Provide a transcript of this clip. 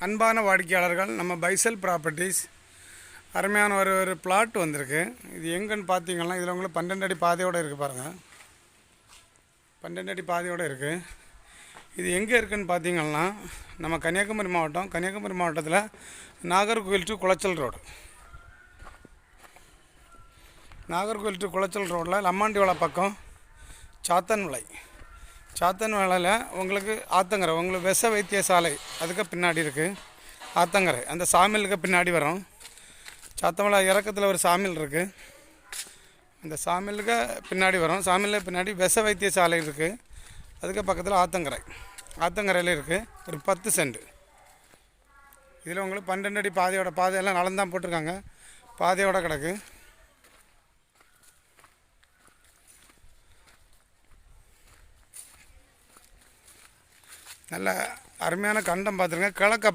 அன்பான வாடிக்கையாளர்கள், நம்ம பைசல் ப்ராப்பர்ட்டிஸ் அருமையான ஒரு பிளாட் வந்திருக்கு. இது எங்கன்னு பார்த்தீங்கன்னா, இதில் உங்களுக்கு 12 அடி பாதையோடு இருக்குது பாருங்கள். 12 அடி பாதையோடு இருக்குது. இது எங்கே இருக்குதுன்னு பார்த்தீங்கன்னா, நம்ம கன்னியாகுமரி மாவட்டத்தில் Nagercoil to Colachel road. Nagercoil to Colachel ரோடில் லம்மாண்டிவளை பக்கம் சாத்தன் வேலையில் உங்களுக்கு ஆத்தங்கரை, உங்களுக்கு விஷ வைத்தியசாலை அதுக்கு பின்னாடி இருக்குது ஆத்தங்கரை. அந்த சாமிலுக்கு பின்னாடி வரும். சாத்தமலை இறக்கத்தில் ஒரு சாமில் இருக்குது. அந்த சாமிலுக்கு பின்னாடி வரும். சாமிலுக்கு பின்னாடி விஷ வைத்தியசாலை இருக்குது. அதுக்கு பக்கத்தில் ஆத்தங்கரையில் இருக்குது. ஒரு 10 சென்ட். இதில் உங்களுக்கு 12 அடி பாதையெல்லாம் நலந்தான் போட்டிருக்காங்க. பாதையோடு கிடக்கு. நல்ல அருமையான கண்டம் பார்த்துருங்க. கிழக்க